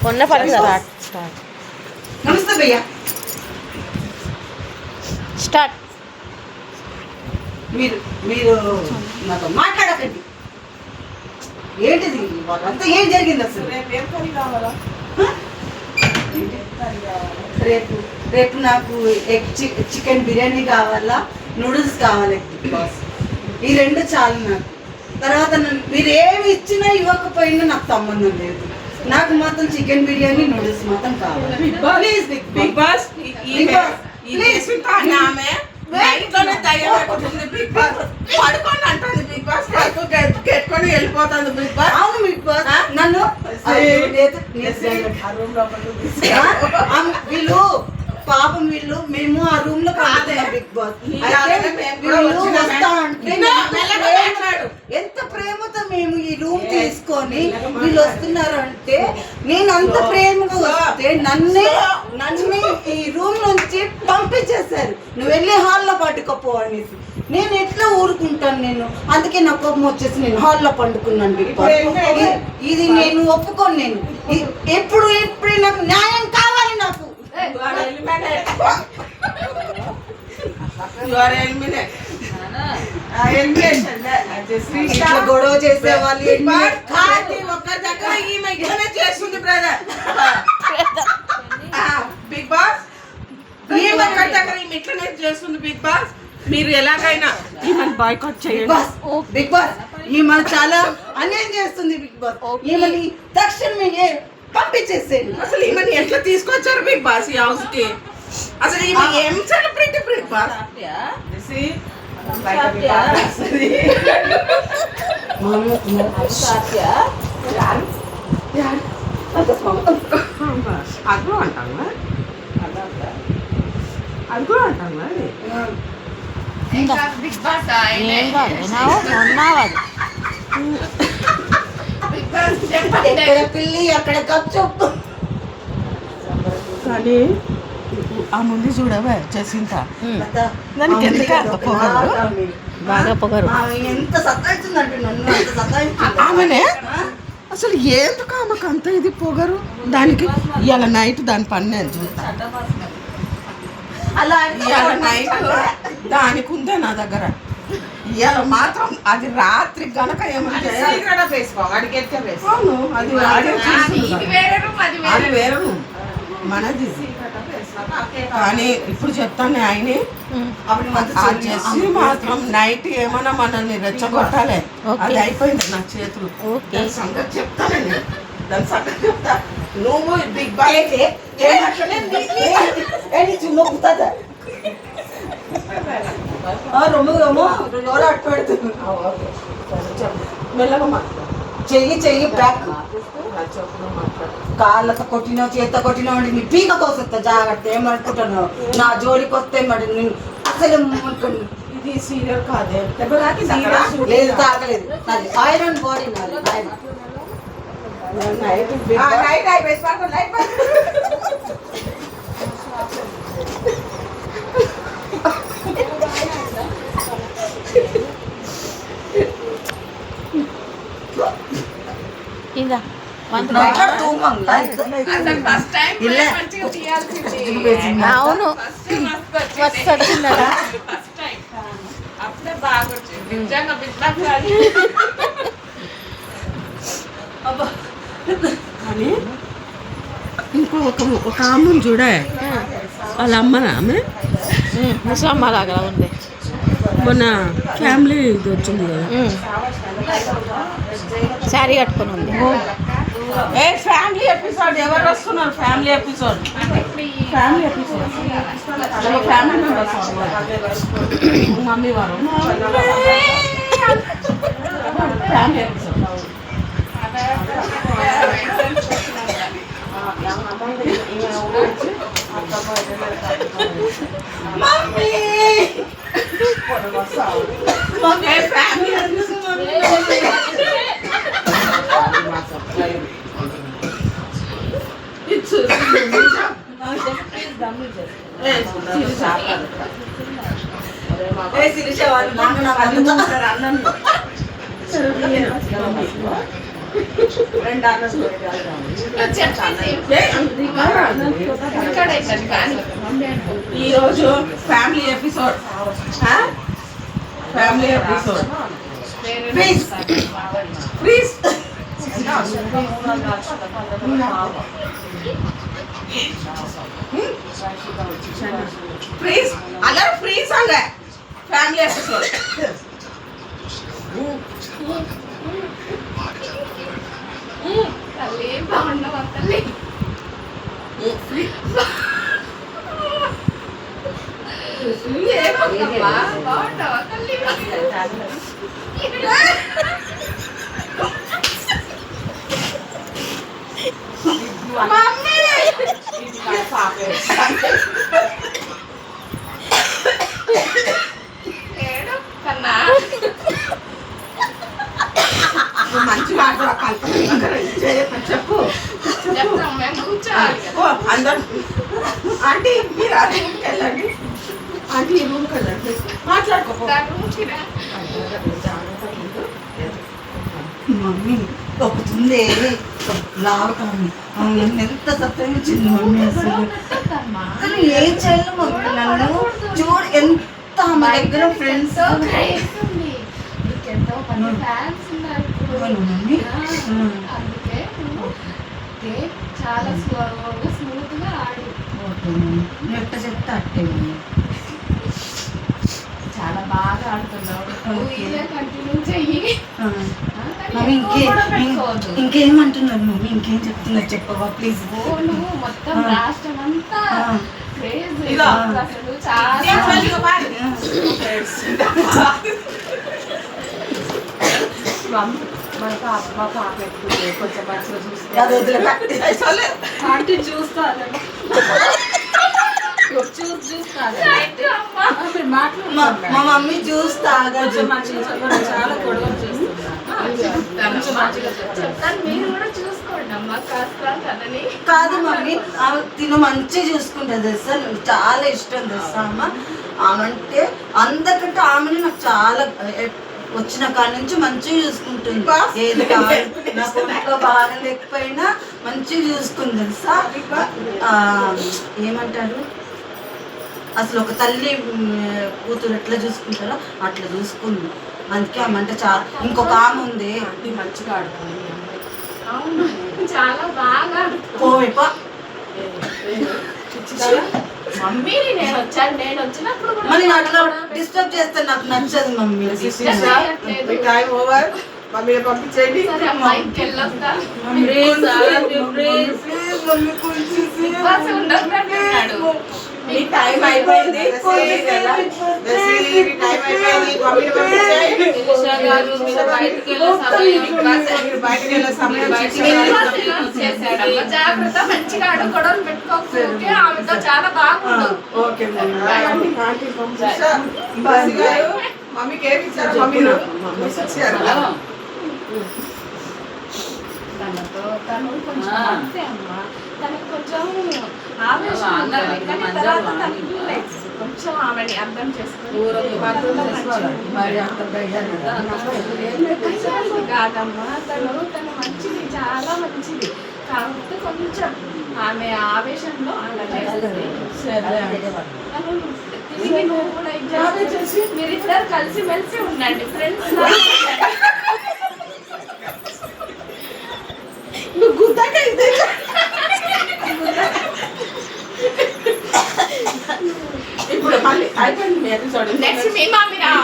ఉన్న పని స్టార్ట్ నమస్తే భయ్యా. స్టార్ట్. మీరు మీరు నాతో మాట్లాడకండి. ఏంటిది వాళ్ళంతా ఏం జరిగింది అసలు? రేపు రేపు నాకు ఎగ్ చికెన్ బిర్యానీ కావాలా, నూడిల్స్ కావాలి బిగ్ బాస్. ఈ రెండు చాలు నాకు. తర్వాత మీరు ఏమి ఇచ్చినా ఇవ్వకపోయినా నాకు సంబంధం లేదు. నాకు మాత్రం చికెన్ బిర్యానీ నూడిల్స్ మాత్రం కావాలి. ప్లీజ్ బిగ్ బాస్ పెట్టుకొని వెళ్ళిపోతుంది బిగ్ బాస్. అవును బిగ్ బాస్ నన్ను వీళ్ళు పాపం వీళ్ళు మేము ఆ రూమ్ లో కాదున్నాం బిగ్ బాస్. ఎంత ప్రేమతో మేము ఈ రూమ్ తీసుకొని వీళ్ళు వస్తున్నారు అంటే, నేను అంత ప్రేమగా వస్తే నన్నే ఈ రూమ్ నుంచి పంపించేశారు. నువ్వు వెళ్ళి హాల్లో పట్టుకోపో అనేసి. నేను ఎట్లా ఊరుకుంటాను? నేను అందుకే నా కోపం వచ్చేసి నేను హాల్లో పండుకున్నాను బిగ్ బాస్. ఇది నేను ఒప్పుకోను. నేను ఎప్పుడు నాకు న్యాయం కావాలి. నాకు గొడవ చేసే వాళ్ళు ఒక్క దగ్గర ఈమె ఇట్లనే చేస్తుంది బ్రదర్. బిగ్ బాస్ ఈ ఒక్క దగ్గర ఈమె ఇట్లనే చేస్తుంది బిగ్ బాస్. మీరు ఎలాగైనా ఈమెను బాయ్కాట్ చేయండి బిగ్ బాస్. ఈమె చాలా అన్యాయం చేస్తుంది బిగ్ బాస్. ఈమెని తక్షణమే పంపించేసేయండి. అసలు ఈమెను ఎట్లా తీసుకొచ్చారు బిగ్ బాస్ ఈ హౌస్ కి? అసలు ఈమె ఏం సెలబ్రిటీ బిగ్ బాస్? అగ్రో అంటావా? అగ్రో అంటావా? ఎక్కడ పిల్లి అక్కడ కప్పు. కానీ ఆ ముందు చూడవే జసింత, దానికి ఎందుకు అంత పొగరు? బాగా పొగరు. ఎంత సతాయిస్తుందంటే నన్ను అంత సతాయిస్తుంది ఆమెనే. అసలు ఎందుకు ఆమెకు అంత ఇది పొగరు? దానికి ఇవాళ నైట్ దాని పని నేను చూస్తా. అలా ఇవాళ నైట్ దానికి ఉందే నా దగ్గర. ఇవాళ మాత్రం అది రాత్రి గనక ఏమంటే అవును, అది వేరే మనది. కానీ ఇప్పుడు చెప్తాను ఆయనే చేసి మాత్రం నైట్ ఏమన్నా మనల్ని రెచ్చగొట్టాలి. అది అయిపోయింది నా చేతులు. సంగతి చెప్తానండి, దాని సంగతి చెప్తా. నువ్వు బిగ్ బాస్ మెల్లగా చెయ్యి బ్యాక్ కాళ్ళతో కొట్టినావు, చేత కొట్టినావు అంటే నీ పీక కోసొస్తా. జాగ్రత్త. ఏమనుకుంటున్నావు? నా జోలికి వస్తే మరి నేను అసలు ఇది సీరియల్ కాదే. లేదు, తాగలేదు. నాది ఐరన్ బాడీ. నాది ఇందా అవును వచ్చిందట. కానీ ఇంకో ఒక అమ్మని చూడే, వాళ్ళ అమ్మనా ఆమె ముసలమ్మ లాగా ఉంది. మొన్న ఫ్యామిలీ ఇది వచ్చింది కదా, శారీ కట్టుకొని ఉంది. ఫ్యామిలీ ఎపిసోడ్ ఎవరు వస్తున్నారు? Family episode family members mummy వారు ఫ్యామిలీ ఎపిసోడ్. మమ్మీ ఈరోజు family episode please please please అందరూ ప్లీజ్ అంగ ఫ్యామిలీ ఎపిసోడ్ తల్లి బాగున్నావా తల్లి ఏమమ్మా బాగుంటావా తల్లి ఏడు కన్నా మంచి మాట చెప్పు చెప్తాం మేము కూర్చోవాలి కదా. ఓ అందరు ఆంటీ మీరు ఆ రూమ్కి వెళ్ళండి ఆంటీ ఈ రూమ్కి వెళ్ళండి మాట్లాడుకో దాని రూమ్కి రా. మమ్మీ ఒప్పుతుంది లావుతాను ఎంత సత్యించింది మమ్మీ అసలు అసలు ఏం చేయాలి మమ్మీ నన్ను చూడు ఎంత మా దగ్గర ఫ్రెండ్స్ వేస్తుంది. నీకెంతో మంది ఫ్యాన్స్ ఉన్నారు ఇప్పుడు. మమ్మీ అందుకే నువ్వు గేమ్ చాలా స్మూత్ గా ఆడు. ఓకే మమ్మీ నువ్వు ఎట్ట చెప్తే అట్టే మమ్మీ చాలా బాగా ఆడుతున్నావు. నువ్వు ఇదే కంటిన్యూ చెయ్యి. మమ్మీ ఇంకేమంటున్నారు మమ్మీ ఇంకేం చెప్తున్నారు చెప్పవా ప్లీజ్ నువ్వు మొత్తం రాష్ట్రం అంతా క్రేజ్ ఇదో. అసలు చాలా మనకు అమ్మ పాప ఎక్కువ కొంచెం మంచిగా చూస్తే అది వదిలే ఆంటీ చూస్తాను చూస్తాను మీరు మాట్లాడుతున్నారు మా మమ్మీ చూస్తా కొంచెం మంచిగా చెప్పండి. చాలా గొడవ చేస్తున్నారు చెప్తాను. మీరు కూడా చూసుకోండి అమ్మా కాస్త కదని. కాదు మమ్మీ ఆమె తిను మంచిగా చూసుకుంటుంది తెలుసా నాకు చాలా ఇష్టం తెలుసా అమ్మ ఆమెంటే అందరికంటే ఆమెని నాకు చాలా వచ్చిన కాడ నుంచి మంచిగా చూసుకుంటుంది ఏది కాదు నా ఒంట్లో బాగా లేకపోయినా మంచిగా చూసుకుంది తెలుసా ఏమంటారు అసలు ఒక తల్లి కూతురు ఎట్లా చూసుకుంటారో అట్లా చూసుకుంది అందుకే ఆమె అంటే చాలా ఇంకొక ఆమె ఉంది ఆంటీ మంచిగా ఆడుతుంది మీ అమ్మాయి. అవును చాలా బాగా పోయిపో మమ్మీ నేను వచ్చాను. నేను వచ్చినప్పుడు కూడా మళ్ళీ అట్లా డిస్టర్బ్ చేస్తే నాకు నచ్చదు మమ్మీ డిస్టర్బ్ చేయట్లేదు. టైం ఓవర్ మమ్మీని పంపించేయండి సరే అమ్మా ఇంకెళ్ళొస్తా. బస్సు ఉండొద్దంటున్నాడు. మీ టైం అయిపోయింది టైం అయిపోయింది మమ్మీని పంపించేయండి మీరు బయటకు వెళ్ళే సమయం చేశాడమ్మా జాగ్రత్త మంచిగా ఆడు గొడవలు పెట్టుకోకపోతే ఆమెతో చాలా బాగుండు. ఓకే మమ్మీ ఆంటీ పంపించా బస్ గారు మమ్మీకి ఏమి ఇచ్చారు మమ్మీని ఇచ్చారు తను కొంచెం అంతే అమ్మా. తనకు కొంచెం ఆవేశం ఉంటుంది. కానీ తర్వాత తను రిలాక్స్. కొంచెం ఆమెని అర్థం చేసుకుని మరి అంత కాదమ్మా. తను మంచిది చాలా మంచిది. కాకపోతే కొంచెం ఆమె ఆవేశంలో అలా చేస్తుంది. తను తిరిగి నువ్వు కూడా ఎంజాయ్ చేసి మీరిద్దరు కలిసి మెలిసి ఉండండి ఫ్రెండ్స్. నువ్వు గుద్దకైతే ఇప్పుడు మళ్ళీ అయిపోయింది మీ ఎపిసోడ్ నెక్స్ట్ మీ మామిరా